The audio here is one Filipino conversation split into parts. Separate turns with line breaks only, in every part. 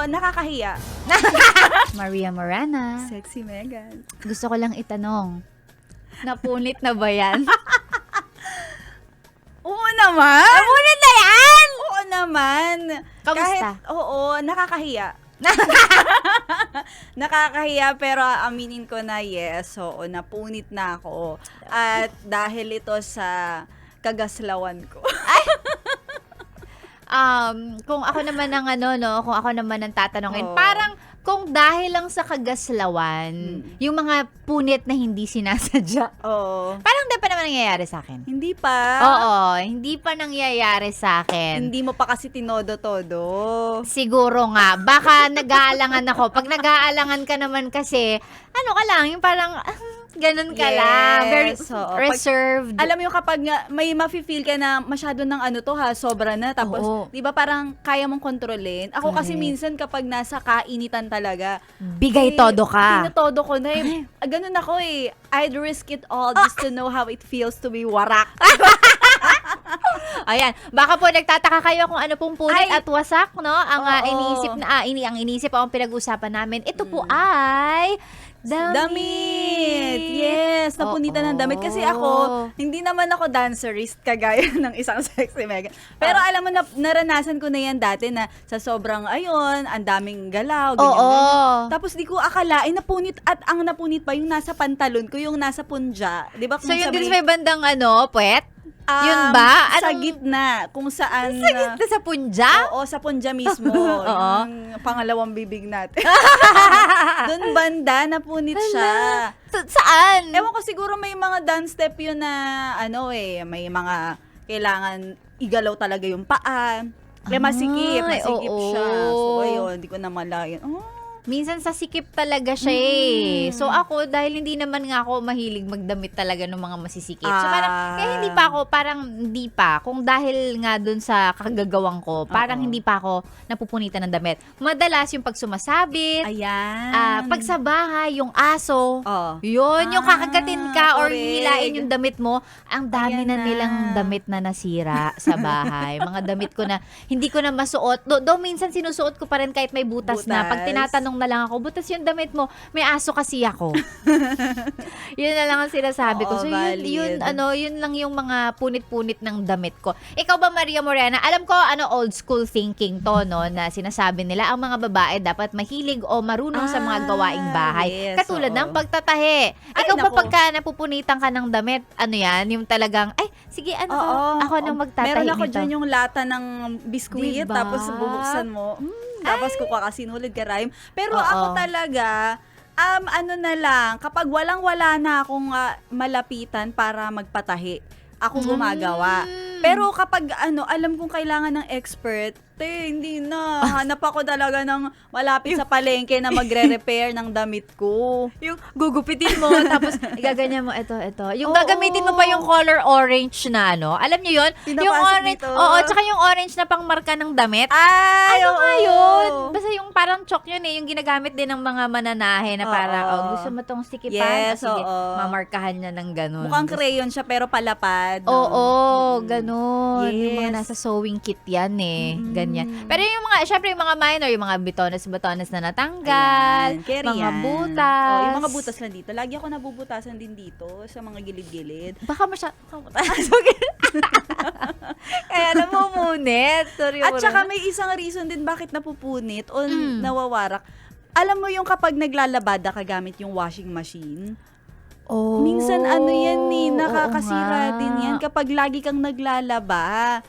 nakakahiya.
Maria Morana.
Sexy Megan.
Gusto ko lang itanong, napunit na ba yan?
Oo naman.
Napunit na yan!
Oo naman.
Kamusta?
Nakakahiya. Nakakahiya pero aminin ko na yes. Oo, napunit na ako. At dahil ito sa kagaslawan ko.
Kung ako naman ang kung ako naman ang tatanungin,
Oo.
parang kung dahil lang sa kagaslawan, yung mga punit na hindi sinasadya,
Oo.
parang hindi pa naman nangyayari sa akin.
Hindi pa.
Oo, hindi pa nangyayari sa akin.
Hindi mo pa kasi tinodo-todo.
Siguro nga, baka nag-aalangan ako. Pag nag-aalangan ka naman kasi, ano ka lang, yung parang, ganun ka
Yes,
lang. Very
oo.
reserved.
Alam mo yung kapag nga, may mafe-feel ka na masyado ng sobra na. Tapos,
Oo.
di ba parang kaya mong kontrolin? Ako kasi
Correct.
minsan kapag nasa kainitan talaga,
Bigay todo ka.
Tinatodo ko na ganun ako eh. I'd risk it all just to know how it feels to be warak.
Ayan, baka po nagtataka kayo kung ano pong punit
Ay!
at wasak, no? Ang
Oo.
iniisip ang pinag-usapan namin. Ito po ay
Damit! Yes, napunitan ng damit. Kasi ako, hindi naman ako dancerist kagaya ng isang sexy Megan. Pero alam mo, naranasan ko na yan dati na sa sobrang, ang daming galaw, ganyan,
Oo.
ganyan. Tapos di ko akalain napunit at ang napunit pa yung nasa pantalon ko, yung nasa punja. Di ba?
So, yun din sa may bandang puwet?
Um,
Yun ba?
Sa
Anong-
gitna, kung saan...
Sa gitna sa punja?
Oo, sa punja mismo.
Oo.
Yung pangalawang bibig natin. Doon banda, napunit siya.
Saan?
Ewan ko, siguro may mga dance step yun na, may mga kailangan igalaw talaga yung paa. Masikip
oo.
siya. So, ayun, hindi ko na malayan.
Minsan sa sikip talaga siya eh. So ako, dahil hindi naman nga ako mahilig magdamit talaga ng mga masisikip. So parang, kaya hindi pa. Kung dahil nga dun sa kagagawang ko, parang hindi pa ako napupunitan ng damit. Madalas yung pag sumasabit,
Ayan.
pag sa bahay, yung aso,
Oo.
yun, yung kakagatin ka or
correct.
hilain yung damit mo, ang dami
Ayan
na
na.
nilang damit na nasira sa bahay. Mga damit ko na, hindi ko na masuot. Though minsan sinusuot ko pa rin kahit may butas na. Pag
Butas.
tinatanong na lang ako, butas yung damit mo, may aso kasi ako. Yun na lang ang sinasabi ko.
Oo,
So
valid.
yun lang yung mga punit-punit ng damit ko. Ikaw ba, Maria Morena? Alam ko, old school thinking to, no, na sinasabi nila, ang mga babae dapat mahilig o marunong sa mga gawaing bahay.
Yes,
Katulad
oo.
ng pagtatahi.
Ay,
Ikaw ba
naku.
pagka napupunitan ka ng damit, yung talagang, sige, ako nang magtatahi
Meron ako
nito.
dyan yung lata ng biskuit,
Diba?
tapos bubuksan mo. Tapos kukasinulid ka rhyme. Pero
Oo.
ako talaga, na lang, kapag walang-wala na akong malapitan para magpatahi, ako gumagawa. Pero kapag alam kong kailangan ng expert, hindi na. Hanap ako talaga ng malapit sa palengke na magre-repair ng damit ko.
Yung gugupitin mo, tapos igaganyan mo, ito. Yung
Oo.
gagamitin mo pa yung color orange na alam nyo yun? Yung
Pinapasok
orange,
dito.
oo, tsaka yung orange na pangmarka ng damit.
Ay,
Ano
oo.
nga yun? Basta yung parang chalk yun yung ginagamit din ng mga mananahe na para,
Oo.
gusto mo tong sticky
Yes,
sige,
oo.
mamarkahan niya ng ganun.
Mukhang crayon siya pero palapad.
Oo, ganun. Yung mga
Yes.
nasa sewing kit yan ganyan. Pero yung mga, syempre yung mga minor, yung mga bitones-bitones na natanggal,
Ayan, carry
mga
yan.
butas.
Oh, yung mga butas lang dito. Lagi ako nabubutasan din dito sa mga gilid-gilid.
Baka kaya namumunit. Sorry,
At saka may isang reason din bakit napupunit o nawawarak. Alam mo yung kapag naglalabada ka gamit yung washing machine, minsan nakakasira din yan kapag lagi kang naglalaba.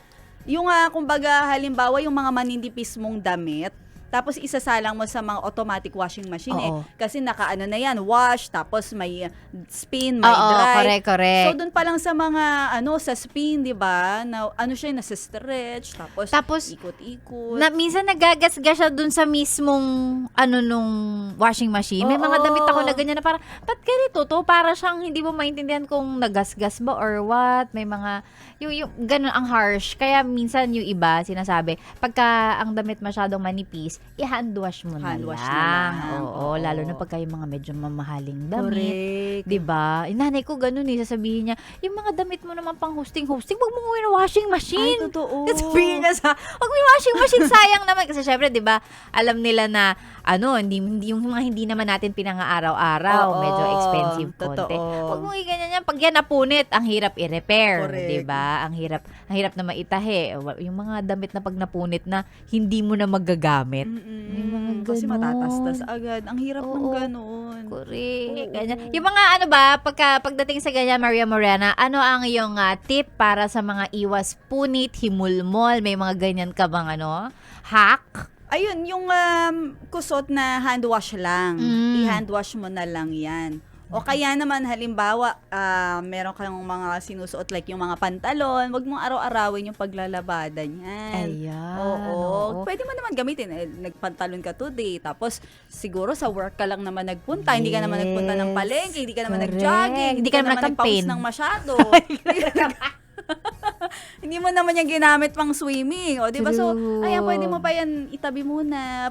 Yung kumbaga halimbawa yung mga maninipis mong damit, tapos isasalang mo sa mga automatic washing machine
Oo.
Kasi nakaano na yan, wash, tapos may spin, may dry.
correct.
So doon pa lang sa mga sa spin, 'di ba? Na siya nasa stretch, tapos ikot-ikot.
Minsan nagagasgas siya dun sa mismong nung washing machine. May mga
Oo.
damit ako na ganyan na parang, ba't ganito to? Para siyang hindi mo maintindihan kung nagasgas ba or what. May mga, yung ganun ang harsh. Kaya minsan yung iba, sinasabi, pagka ang damit masyadong manipis, i-hand wash mo
Hand
na
wash
lang.
na lang.
Oo,
Oo.
lalo na pagka yung mga medyo mamahaling damit.
Correct.
'Di ba? Nanay ko ganun sasabihin niya, yung mga damit mo naman pang hosting, wag mo gawin na washing
Ay,
machine.
totoo.
Sabihin niya wag may washing machine, sayang naman. Kasi syempre, 'di ba, alam nila na, hindi yung mga hindi naman natin pinanga-araw-araw,
Oo,
medyo expensive konti.
totoo.
Wag mo i-ganyan yan. Pag yan napunit, ang hirap i-repair.
Correct.
'Di ba? Ang hirap na maitahi. Yung mga damit na pag napunit na, hindi mo na magagamit. May mga
Kasi
ganon.
matatastas agad. Ang hirap ng
Oo.
ganon.
Correct.
Oo.
Ganyan. Yung mga pagdating sa ganyan, Maria Morena, ano ang iyong tip para sa mga iwas punit, himulmol? May mga ganyan ka bang hack?
Ayun, yung kusot na hand wash lang. I-hand wash mo na lang yan. O kaya naman, halimbawa, meron kang mga sinusuot like yung mga pantalon, wag mong araw-arawin yung paglalabada niyan.
Ayan.
Oo. Pwede mo naman gamitin. Nagpantalon ka today. Tapos, siguro sa work ka lang naman nagpunta. Hindi ka naman nagpunta ng palengke. Hindi ka naman
Correct.
nag-jogging.
Hindi ka naman
nagpawis
nag-campaign.
ng masyado. Hindi mo naman yan ginamit pang swimming. O, di ba? So,
True.
ayan, pwede mo pa yan itabi muna.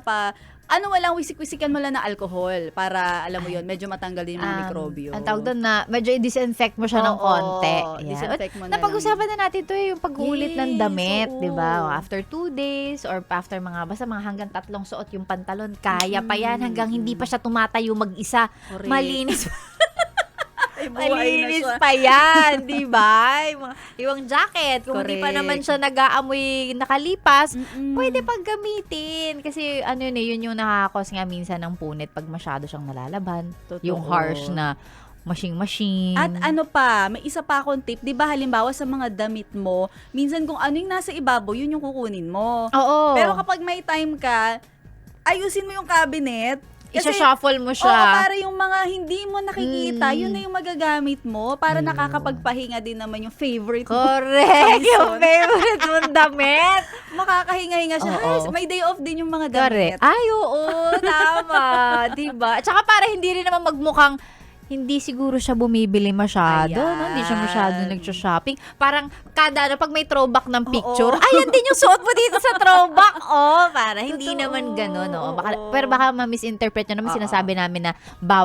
Walang wisik-wisikan mo lang na alcohol para, alam mo yun, medyo matanggal din yung mga mikrobyo.
Ang tawag doon na, medyo i-disinfect mo siya ng
Oo,
konti.
disinfect mo na
Napag-usapan na natin to yung pag-uulit ng
Yes,
damit,
oo.
di ba? After 2 days or after basta mga hanggang 3 suot yung pantalon, kaya pa yan hanggang hindi pa siya tumatayo mag-isa.
Correct.
Malinis.
Ay, buhay na
Malinis
siya.
pa yan, di ba? Yung jacket, kung hindi pa
Correct.
naman siya nag-aamoy nakalipas,
Mm-mm.
pwede pag gamitin. Kasi yun yung nakakos nga minsan ng punit pag masyado siyang nalalaban.
Totoo.
Yung harsh na machine.
At may isa pa akong tip, 'di ba halimbawa sa mga damit mo, minsan kung ano yung nasa ibabaw, yun yung kukunin mo.
Oo.
Pero kapag may time ka, ayusin mo yung cabinet.
Isa-shuffle mo
Oo,
siya.
para yung mga hindi mo nakikita, yun na yung magagamit mo para nakakapagpahinga din naman yung favorite mo.
Correct.
Season.
Yung favorite mong damit.
Makakahinga-hinga siya.
Oo.
Ay, may day off din yung mga
Correct.
damit.
Ay, oo. Tama. Diba? At saka para hindi rin naman magmukhang hindi siguro siya bumibili masyado, no? Hindi siya masyado
Ayan.
nag-shopping. Parang pag may throwback ng picture,
Oo.
ayan din yung suot mo dito sa throwback. Para hindi
Totoo.
naman gano'n, no?
Oo.
Pero baka ma-misinterpret nyo naman,
Oo.
sinasabi namin na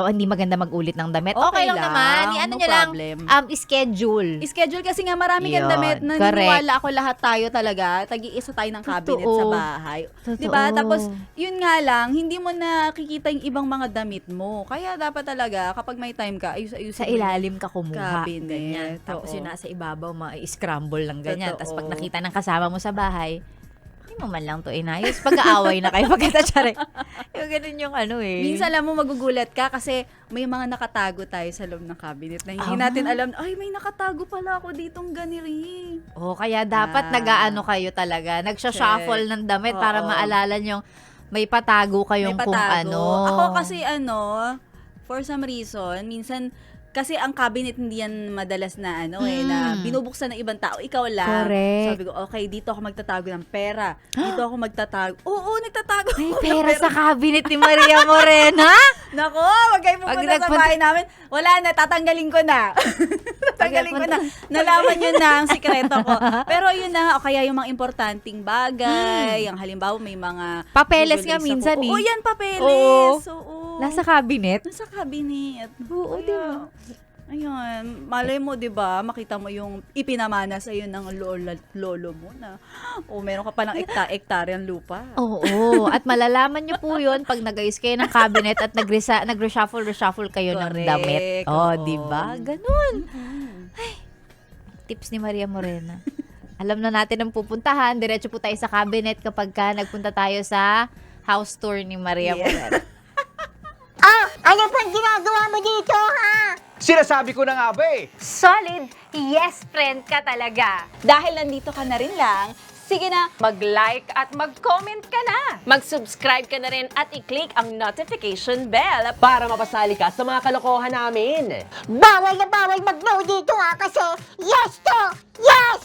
hindi maganda mag-ulit ng damit. Okay lang naman.
no
Nyo lang,
problem.
schedule.
Schedule kasi nga marami kang
Yun,
damit na
correct.
naniniwala ako lahat tayo talaga. Tagi-isa tayo ng cabinet
Totoo.
sa bahay.
Totoo.
'Di ba? Tapos yun nga lang, hindi mo nakikita yung ibang mga damit mo. Kaya dapat talaga kapag may time ka, ayus-ayusin
Sa
mo
ilalim ka kumuha.
Cabinet,
Ganyan. Tapos
oo.
yung nasa ibabaw, ma-scramble lang ganyan.
Totoo.
Tapos pag nakita ng kasama mo sa bahay, hindi mo man lang to inayos. Pag-aaway na kayo pagkatatsare. Yung ganun yung
Minsan alam mo magugulat ka kasi may mga nakatago tayo sa loob ng cabinet na hindi natin alam, ay may nakatago pala ako ditong ganiri.
Kaya dapat nag-aano kayo talaga. Nagsha-shuffle ng damit para
Oo.
maalala nyo may patago kayong
May
kung
patago.
ano.
Ako kasi for some reason, minsan kasi ang cabinet hindi yan madalas na na binubuksan ng ibang tao, ikaw lang.
Correct.
Sabi ko, okay, dito ako magtatago ng pera. Dito ako magtatago. Oo, nagtatago
May
ako ng
pera sa cabinet ni Maria Morena?
Nako, wag kayo pupunta sa bahay namin. Wala na, tatanggalin ko na. tatanggalin ko na. Nalaman yun na ang sikreto ko. Pero yun na, o kaya yung mga importanteng bagay, yung halimbawa may mga
Papeles
Google
nga
Docs
minsan
ako. Oo, yan,
Oo.
papeles. Oo.
Nasa cabinet?
Nasa cabinet.
Oo,
Kaya,
diba?
Ayun, malay mo, 'di ba? Makita mo yung ipinamana sa iyo ng lolo mo na meron ka palang ektaryang lupa.
Oo. At malalaman nyo po yun pag nag-ayos kayo ng cabinet at reshuffle kayo ng
Correct.
damit.
Oo.
Diba? Ganun. Tips ni Maria Morena. Alam na natin ang pupuntahan. Diretso po tayo sa cabinet kapag nagpunta tayo sa house tour ni Maria Morena.
Ano pang ginagawa mo dito, ha?
Sinasabi ko na nga ba eh.
Solid yes friend ka talaga.
Dahil nandito ka na rin lang, sige na,
Mag-like at mag-comment ka na.
mag-subscribe ka na rin at i-click ang notification bell.
Para mapasali ka sa mga kalokohan namin.
Bawal na bawal mag-no dito, ha? Kasi yes to yes!